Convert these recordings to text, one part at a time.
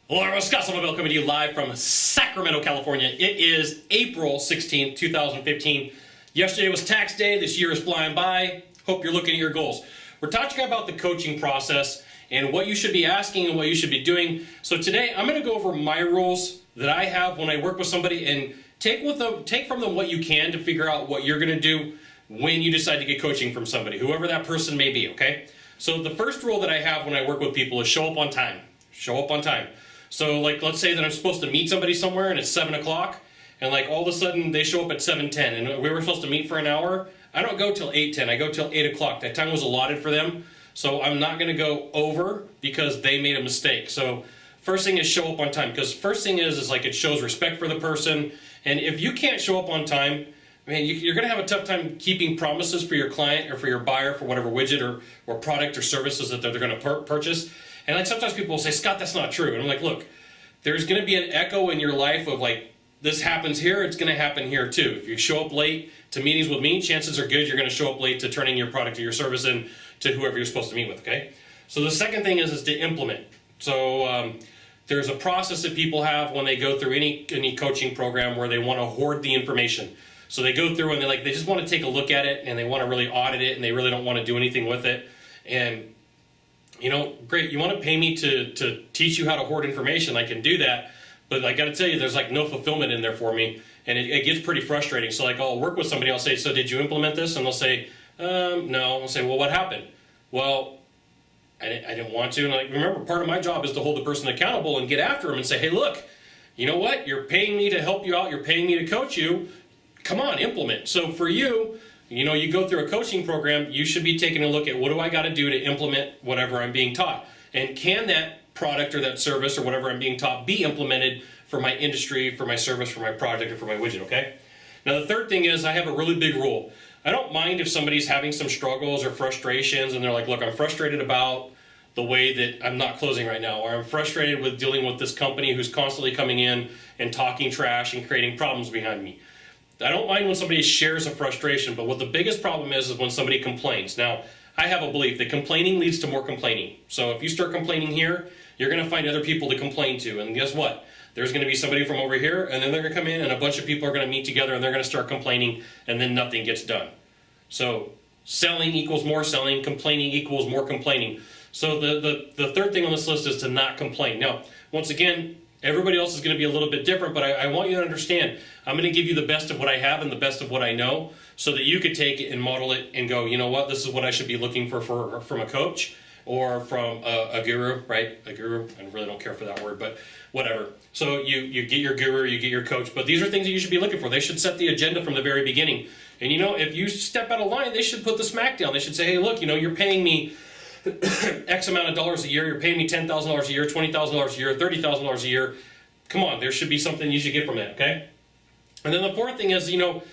Hello everyone, Scott Sylvan Bell coming to you live from Sacramento, California. It is April 16th, 2015. Yesterday was tax day. This year is flying by. Hope you're looking at your goals. We're talking about the coaching process and what you should be asking and what you should be doing. So today I'm going to go over my rules that I have when I work with somebody and take from them what you can to figure out what you're going to do when you decide to get coaching from somebody, whoever that person may be, okay? So the first rule that I have when I work with people is show up on time. Show up on time. So like, let's say that I'm supposed to meet somebody somewhere and it's 7 o'clock and like all of a sudden they show up at 7:10 and we were supposed to meet for an hour. I don't go till 8:10, I go till 8 o'clock. That time was allotted for them. So I'm not gonna go over because they made a mistake. So first thing is show up on time, because first thing is like it shows respect for the person. And if you can't show up on time, man, you're gonna have a tough time keeping promises for your client or for your buyer for whatever widget or product or services that they're gonna purchase. And like sometimes people will say, Scott, that's not true. And I'm like, look, there's going to be an echo in your life of like, this happens here, it's going to happen here too. If you show up late to meetings with me, chances are good you're going to show up late to turning your product or your service in to whoever you're supposed to meet with, okay? So the second thing is to implement. So there's a process that people have when they go through any coaching program where they want to hoard the information. So they go through and they just want to take a look at it and they want to really audit it and they really don't want to do anything with it. And you know, great, you want to pay me to teach you how to hoard information, I can do that, but I got to tell you, there's like no fulfillment in there for me, and it gets pretty frustrating. So like I'll work with somebody, I'll say, so did you implement this? And they'll say, no. I'll say, well, what happened? Well, I didn't want to. And like, remember, part of my job is to hold the person accountable and get after them and say, hey, look, you know what? You're paying me to help you out. You're paying me to coach you. Come on, implement. So for you, you know, you go through a coaching program, you should be taking a look at what do I got to do to implement whatever I'm being taught. And can that product or that service or whatever I'm being taught be implemented for my industry, for my service, for my project, or for my widget, okay? Now the third thing is I have a really big rule. I don't mind if somebody's having some struggles or frustrations and they're like, look, I'm frustrated about the way that I'm not closing right now, or I'm frustrated with dealing with this company who's constantly coming in and talking trash and creating problems behind me. I don't mind when somebody shares a frustration, but what the biggest problem is when somebody complains. Now, I have a belief that complaining leads to more complaining. So if you start complaining here, you're going to find other people to complain to. And guess what? There's going to be somebody from over here, and then they're going to come in, and a bunch of people are going to meet together, and they're going to start complaining, and then nothing gets done. So selling equals more selling, complaining equals more complaining. So the third thing on this list is to not complain. Now, once again, everybody else is going to be a little bit different, but I want you to understand, I'm going to give you the best of what I have and the best of what I know so that you could take it and model it and go, you know what, this is what I should be looking for from a coach or from a guru, right? A guru, I really don't care for that word, but whatever. So you get your guru, you get your coach, but these are things that you should be looking for. They should set the agenda from the very beginning. And you know, if you step out of line, they should put the smack down. They should say, hey, look, you know, you're paying me X amount of dollars a year, you're paying me $10,000 a year, $20,000 a year, $30,000 a year. Come on, there should be something you should get from that, okay? And then the fourth thing is, you know,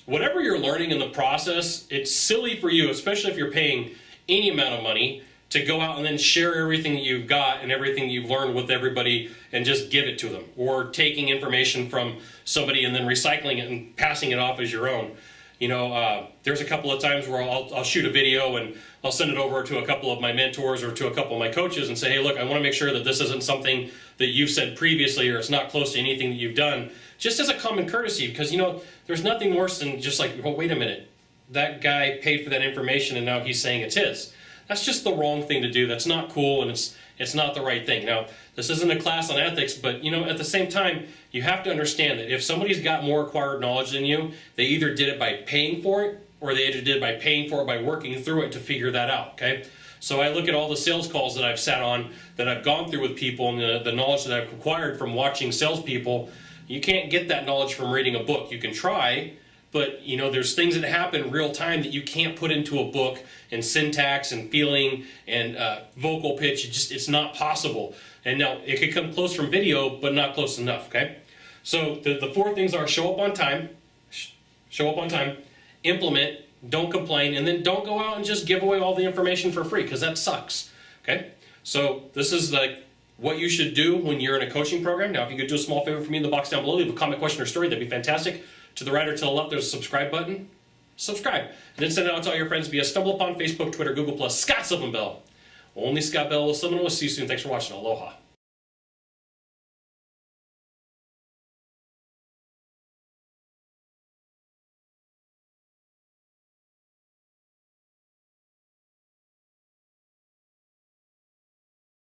whatever you're learning in the process, it's silly for you, especially if you're paying any amount of money, to go out and then share everything that you've got and everything you've learned with everybody and just give it to them. Or taking information from somebody and then recycling it and passing it off as your own. You know, there's a couple of times where I'll shoot a video and I'll send it over to a couple of my mentors or to a couple of my coaches and say, hey, look, I want to make sure that this isn't something that you've said previously or it's not close to anything that you've done, just as a common courtesy, because, you know, there's nothing worse than just like, well, wait a minute, that guy paid for that information and now he's saying it's his. That's just the wrong thing to do. That's not cool, and it's not the right thing. Now, this isn't a class on ethics, but you know, at the same time, you have to understand that if somebody's got more acquired knowledge than you, they either did it by paying for it, or they either did it by paying for it by working through it to figure that out, okay? So I look at all the sales calls that I've sat on, that I've gone through with people, and the knowledge that I've acquired from watching salespeople. You can't get that knowledge from reading a book. You can try, but you know, there's things that happen real time that you can't put into a book, and syntax and feeling and vocal pitch. It's not possible. And now it could come close from video, but not close enough, okay? So the four things are show up on time, implement, don't complain, and then don't go out and just give away all the information for free, because that sucks, okay? So this is like what you should do when you're in a coaching program. Now, if you could do a small favor for me in the box down below, leave a comment, question, or story, that'd be fantastic. To the right or to the left, there's a subscribe button. Subscribe. And then send it out to all your friends via StumbleUpon, Facebook, Twitter, Google+. Scott Sylvan Bell. Only Scott Bell will summon. We'll see you soon. Thanks for watching. Aloha.